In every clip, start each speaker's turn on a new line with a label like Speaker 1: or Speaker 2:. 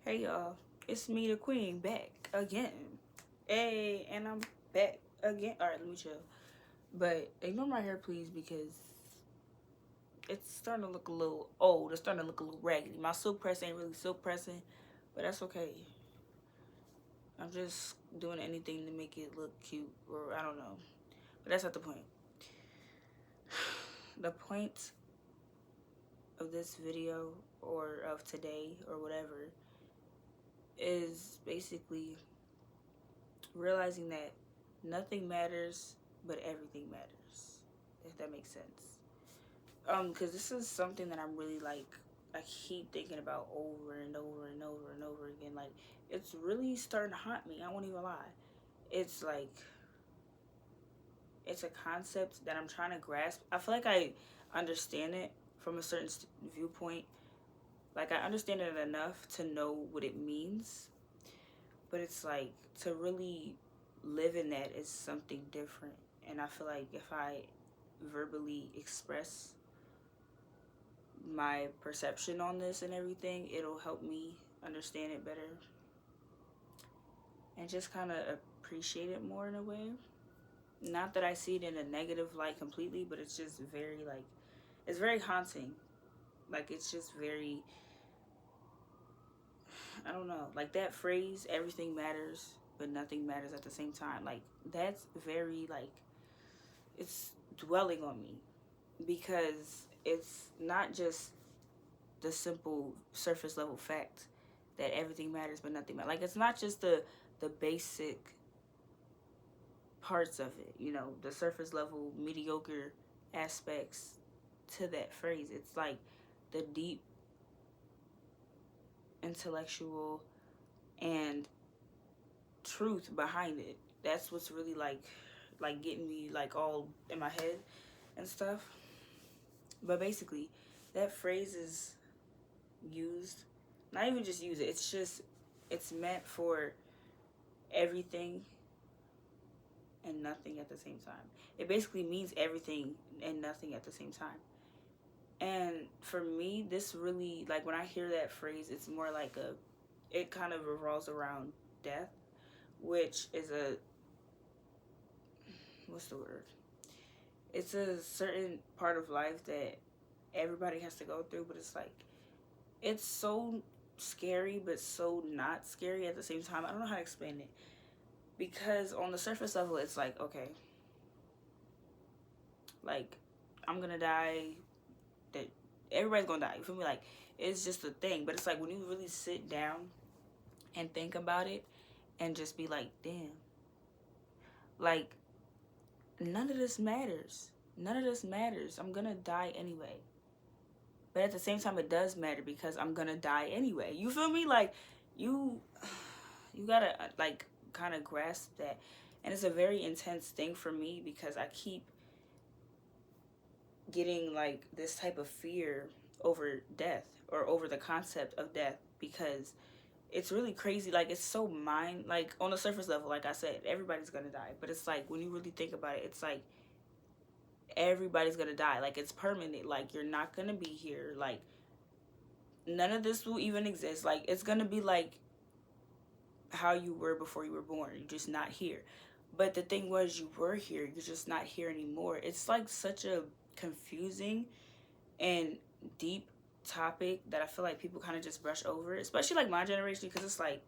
Speaker 1: Hey y'all, it's me, the Queen, back again. Hey, and I'm back again. All right, let me chill. But ignore my hair, please, because it's starting to look a little old. It's starting to look a little raggedy. My silk press ain't really silk pressing, but that's okay. I'm just doing anything to make it look cute, or I don't know. But that's not the point. The point of this video, or of today, or whatever, is basically realizing that nothing matters but everything matters, if that makes sense. Because this is something that I'm really like, I keep thinking about over and over and over and over again. Like, it's really starting to haunt me. I won't even lie. It's like, it's a concept that I'm trying to grasp. I feel like I understand it from a certain viewpoint. Like, I understand it enough to know what it means, but it's like to really live in that is something different. And I feel like if I verbally express my perception on this and everything, it'll help me understand it better and just kind of appreciate it more in a way. Not that I see it in a negative light completely, but it's just very like, it's very haunting. Like, it's just very, I don't know, like that phrase, everything matters but nothing matters at the same time. Like, that's very like, it's dwelling on me because it's not just the simple surface level fact that everything matters but nothing matters. Like, it's not just the basic parts of it, the surface level mediocre aspects to that phrase. It's like the deep intellectual and truth behind it. That's what's really like getting me like all in my head and stuff. But basically, that phrase is used, not even just use it, it's meant for everything and nothing at the same time. It basically means everything and nothing at the same time. And for me, this really, like, when I hear that phrase, it's more like it kind of revolves around death, which is what's the word? It's a certain part of life that everybody has to go through, but it's like, it's so scary, but so not scary at the same time. I don't know how to explain it. Because on the surface level, it's like, okay, like, I'm gonna die, that everybody's gonna die. You feel me? Like, it's just a thing. But it's like when you really sit down and think about it and just be like, damn, like, none of this matters. None of this matters. I'm gonna die anyway. But at the same time, it does matter because I'm gonna die anyway. You feel me? Like, you, you gotta like kind of grasp that, and it's a very intense thing for me because I keep getting like this type of fear over death or over the concept of death because it's really crazy. Like, it's so mind, like, on the surface level, like I said, everybody's gonna die, but it's like when you really think about it, it's like everybody's gonna die. Like, it's permanent. Like, you're not gonna be here. Like, none of this will even exist. Like, it's gonna be like how you were before you were born. You're just not here. But the thing was, you were here, you're just not here anymore. It's like such a confusing and deep topic that I feel like people kind of just brush over, especially like my generation, because it's like,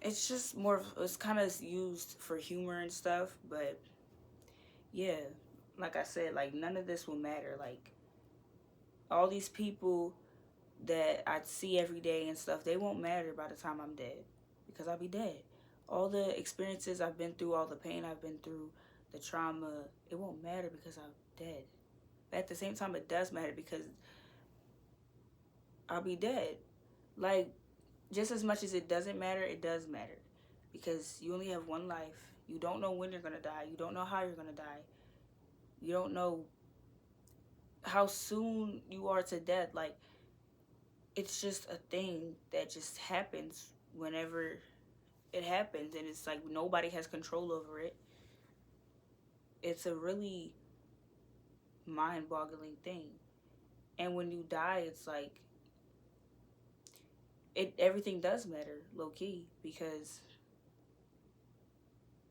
Speaker 1: it's just more, it's kind of used for humor and stuff. But yeah, like I said, like, none of this will matter. Like, all these people that I see every day and stuff, they won't matter by the time I'm dead because I'll be dead. All the experiences I've been through, all the pain I've been through, the trauma, it won't matter because I'm dead. But at the same time, it does matter because I'll be dead. Like, just as much as it doesn't matter, it does matter because you only have one life. You don't know when you're going to die. You don't know how you're going to die. You don't know how soon you are to death. Like, it's just a thing that just happens whenever it happens, and it's like nobody has control over it. It's a really mind-boggling thing. And when you die, it's like everything does matter, low key, because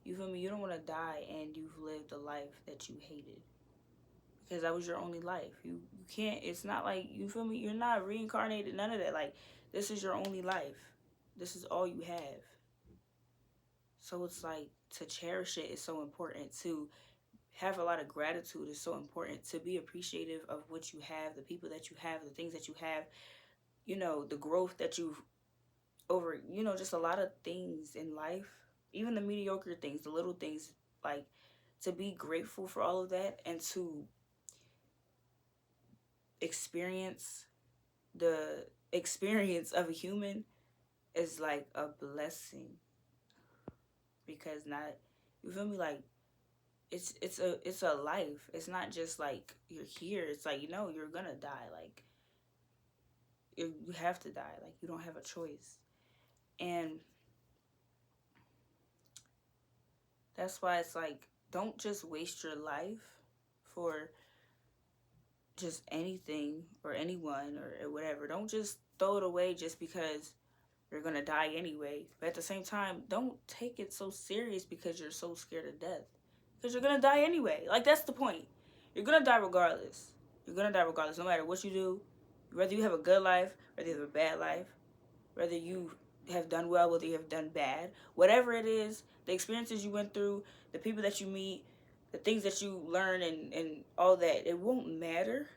Speaker 1: you feel me, you don't want to die and you've lived a life that you hated, because that was your only life. You can't, it's not like, you feel me, you're not reincarnated, none of that. Like, this is your only life, this is all you have. So it's like, to cherish it is so important, to have a lot of gratitude is so important, to be appreciative of what you have, the people that you have, the things that you have, the growth that you've over, just a lot of things in life, even the mediocre things, the little things, like, to be grateful for all of that, and to experience the experience of a human is like a blessing, because not, you feel me, like, it's a life. It's not just like you're here. It's like, you're gonna die. Like, you have to die. Like, you don't have a choice. And that's why it's like, don't just waste your life for just anything or anyone or whatever. Don't just throw it away just because you're gonna die anyway. But at the same time, don't take it so serious because you're so scared of death. Because you're gonna die anyway. Like, that's the point. You're gonna die regardless. You're gonna die regardless, no matter what you do. Whether you have a good life, whether you have a bad life, whether you have done well, whether you have done bad, whatever it is, the experiences you went through, the people that you meet, the things that you learn, and all that, it won't matter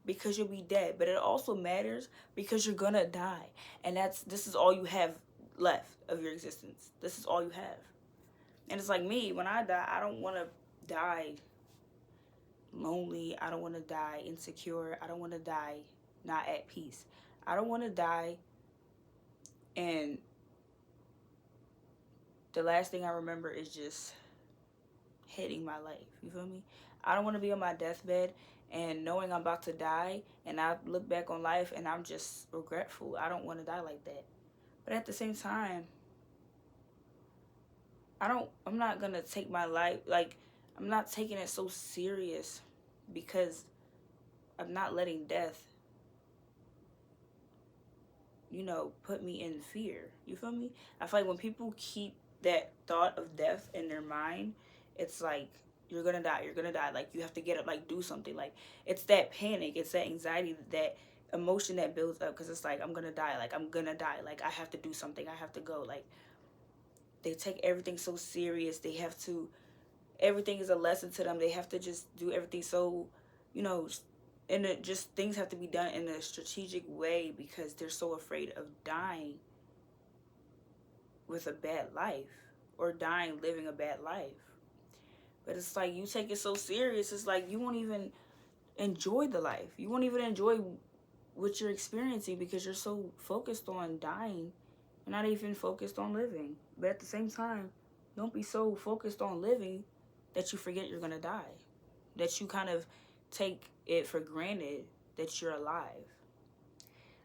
Speaker 1: because you'll be dead. But it also matters because you're gonna die. And this is all you have left of your existence. This is all you have. And it's like me, when I die, I don't want to die lonely. I don't want to die insecure. I don't want to die not at peace. I don't want to die and the last thing I remember is just hating my life. You feel me? I don't want to be on my deathbed and knowing I'm about to die and I look back on life and I'm just regretful. I don't want to die like that. But at the same time, I'm not going to take my life, like, I'm not taking it so serious because I'm not letting death, put me in fear. You feel me? I feel like when people keep that thought of death in their mind, it's like, you're gonna die, you're gonna die. Like, you have to get up, like, do something. Like, it's that panic, it's that anxiety, that emotion that builds up, because it's like, I'm gonna die, like, I'm gonna die, like, I have to do something, I have to go. Like, they take everything so serious. They have to, everything is a lesson to them. They have to just do everything so, you know, and it just, things have to be done in a strategic way because they're so afraid of dying with a bad life or dying living a bad life. But it's like, you take it so serious, it's like you won't even enjoy the life. You won't even enjoy what you're experiencing because you're so focused on dying. You're not even focused on living. But at the same time, don't be so focused on living that you forget you're gonna die. That you kind of take it for granted that you're alive.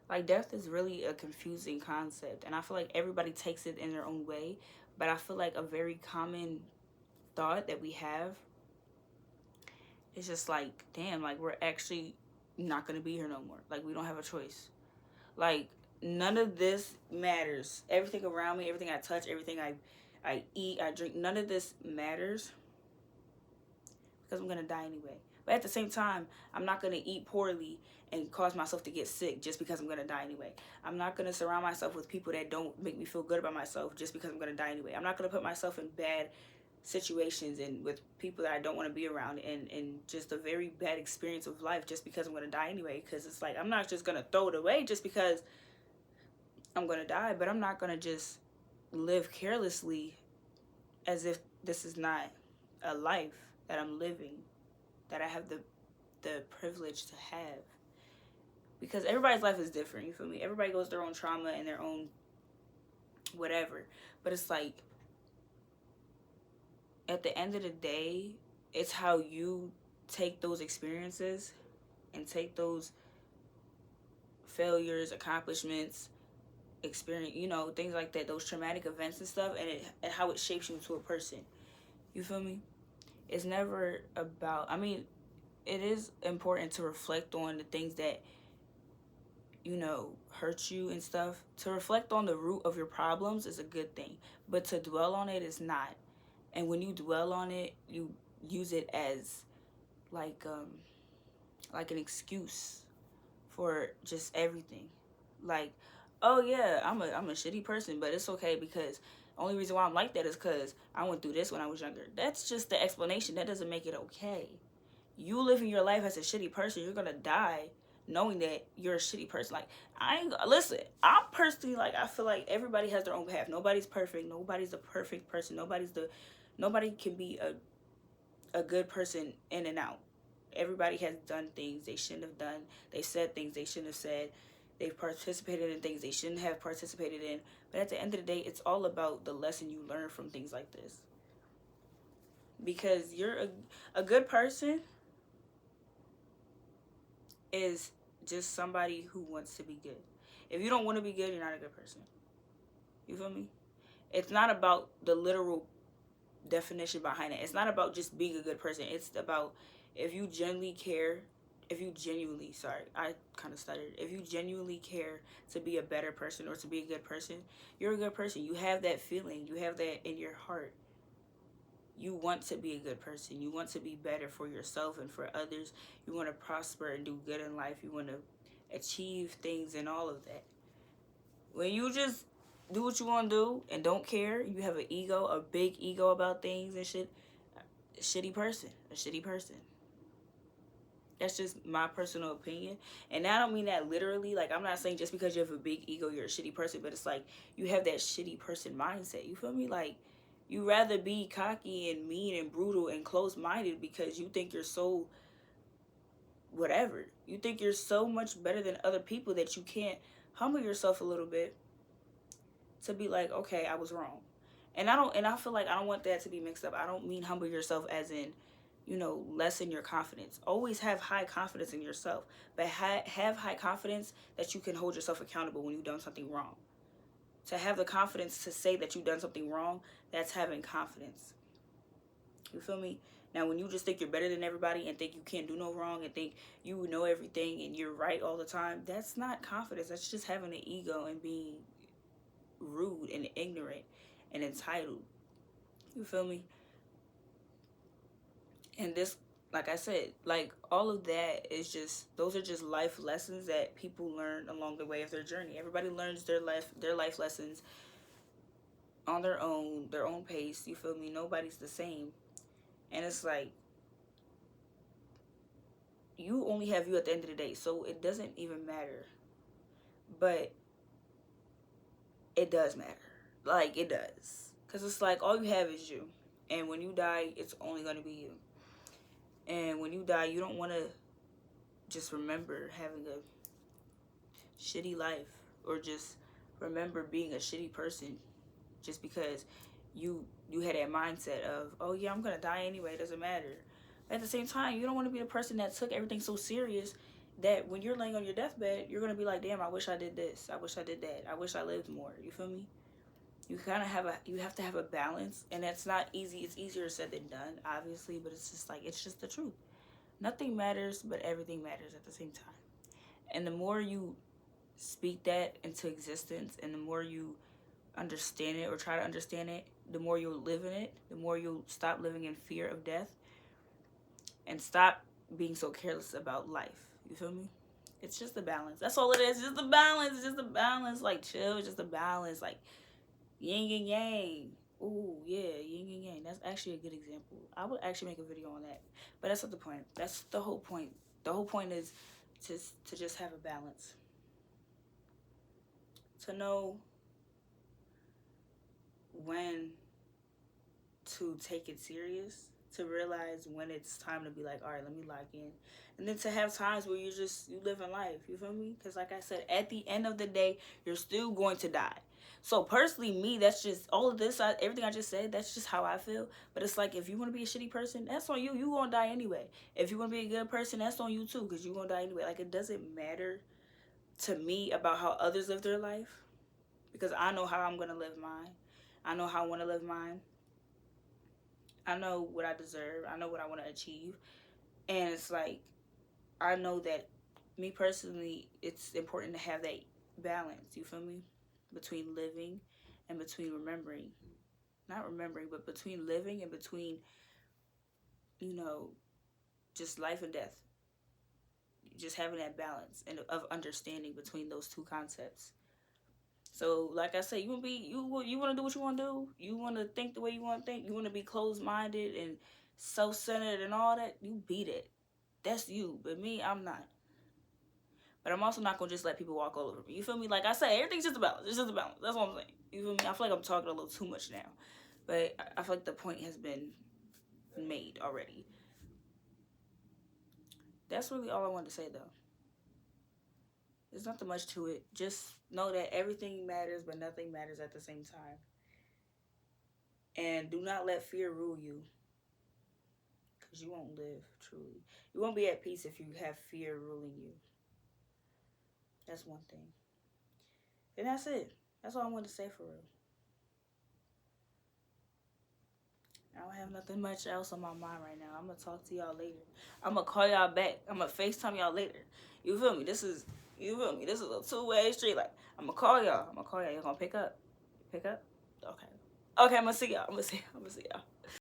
Speaker 1: Like, death is really a confusing concept, and I feel like everybody takes it in their own way. But I feel like a very common thought that we have is just like, damn, like, we're actually not gonna be here no more. Like, we don't have a choice. Like, none of this matters. Everything around me, everything I touch, everything I eat, I drink, none of this matters because I'm gonna die anyway. But at the same time, I'm not gonna eat poorly and cause myself to get sick just because I'm gonna die anyway. I'm not gonna surround myself with people that don't make me feel good about myself just because I'm gonna die anyway. I'm not gonna put myself in bad situations and with people that I don't want to be around, and just a very bad experience of life just because I'm gonna die anyway. Because it's like, I'm not just gonna throw it away just because I'm gonna die, but I'm not gonna just live carelessly as if this is not a life that I'm living, that I have the privilege to have. Because everybody's life is different, you feel me? Everybody goes their own trauma and their own whatever. But it's like, at the end of the day, it's how you take those experiences and take those failures, accomplishments, experience, things like that, those traumatic events and stuff, and how it shapes you into a person. You feel me? It's never about, I mean, it is important to reflect on the things that hurt you and stuff, to reflect on the root of your problems is a good thing. But to dwell on it is not. And when you dwell on it, you use it as like an excuse for just everything. Like, oh yeah, I'm a shitty person, but it's okay because only reason why I'm like that is because I went through this when I was younger. That's just the explanation. That doesn't make it okay. You living your life as a shitty person, you're gonna die knowing that you're a shitty person. Like, I ain't listen. I'm personally like, I feel like everybody has their own path. Nobody's perfect. Nobody's a perfect person. Nobody can be a good person in and out. Everybody has done things they shouldn't have done. They said things they shouldn't have said. They've participated in things they shouldn't have participated in. But at the end of the day, it's all about the lesson you learn from things like this. Because you're a good person is just somebody who wants to be good. If you don't want to be good, you're not a good person. You feel me? It's not about the literal definition behind it. It's not about just being a good person. It's about if you genuinely care, I kind of stuttered. If you genuinely care to be a better person or to be a good person, you're a good person. You have that feeling. You have that in your heart. You want to be a good person. You want to be better for yourself and for others. You want to prosper and do good in life. You want to achieve things and all of that. When you just do what you want to do and don't care, you have an ego, a big ego about things and shit, a shitty person. That's just my personal opinion. And I don't mean that literally. Like, I'm not saying just because you have a big ego, you're a shitty person. But it's like, you have that shitty person mindset. You feel me? Like, you rather be cocky and mean and brutal and close-minded because you think you're so whatever. You think you're so much better than other people that you can't humble yourself a little bit to be like, okay, I was wrong. And I feel like I don't want that to be mixed up. I don't mean humble yourself as in, lessen your confidence. Always have high confidence in yourself, but have high confidence that you can hold yourself accountable when you've done something wrong. To have the confidence to say that you've done something wrong, that's having confidence. You feel me? Now, when you just think you're better than everybody and think you can't do no wrong and think you know everything and you're right all the time, that's not confidence. That's just having an ego and being rude and ignorant and entitled. You feel me? And this, like I said, like all of that is just, those are just life lessons that people learn along the way of their journey. Everybody learns their life lessons on their own pace. You feel me? Nobody's the same. And it's like, you only have you at the end of the day, so it doesn't even matter. But it does matter. Like, it does. Because it's like, all you have is you. And when you die, it's only going to be you. And when you die, you don't want to just remember having a shitty life or just remember being a shitty person just because you had that mindset of, oh yeah, I'm going to die anyway, it doesn't matter. At the same time, you don't want to be the person that took everything so serious that when you're laying on your deathbed, you're going to be like, damn, I wish I did this. I wish I did that. I wish I lived more. You feel me? You have to have a balance, and that's not easy. It's easier said than done, obviously, but it's just the truth. Nothing matters, but everything matters at the same time. And the more you speak that into existence, and the more you understand it or try to understand it, the more you'll live in it, the more you'll stop living in fear of death, and stop being so careless about life. You feel me? It's just a balance. That's all it is. Just a balance. It's just a balance. Like, chill. Just a balance. Like, yin and yang. Ooh, yeah, yin and yang. That's actually a good example. I would actually make a video on that. But that's not the point. That's the whole point. The whole point is to just have a balance. To know when to take it serious. To realize when it's time to be like, all right, let me lock in. And then to have times where you live in life. You feel me? Because like I said, at the end of the day, you're still going to die. So personally, me, that's just all of this, everything I just said, that's just how I feel. But it's like, if you want to be a shitty person, that's on you. You gonna die anyway. If you want to be a good person, that's on you too, because you gonna die anyway. Like, it doesn't matter to me about how others live their life, because I know how I'm gonna live mine. I know how I want to live mine. I know what I deserve. I know what I want to achieve. And it's like, I know that me personally, it's important to have that balance, you feel me? Between living and between remembering. Not remembering, but between living and between, you know, just life and death. Just having that balance and of understanding between those two concepts. So, like I said, you want to be you want to do what you want to do. You want to think the way you want to think. You want to be closed minded and self centered and all that. You beat it. That's you. But me, I'm not. But I'm also not gonna just let people walk all over me. You feel me? Like I say, everything's just a balance. It's just a balance. That's what I'm saying. You feel me? I feel like I'm talking a little too much now, but I feel like the point has been made already. That's really all I wanted to say, though. There's nothing much to it. Just know that everything matters, but nothing matters at the same time. And do not let fear rule you, because you won't live truly. You won't be at peace if you have fear ruling you. That's one thing. And that's it. That's all I wanted to say for real. I don't have nothing much else on my mind right now. I'm gonna talk to y'all later. I'm gonna call y'all back. I'm gonna FaceTime y'all later. You feel me? You feel me? This is a two-way street. Like, I'm gonna call y'all. I'm gonna call y'all. You're gonna pick up. Pick up? Okay. Okay, I'm gonna see y'all. I'm gonna see y'all.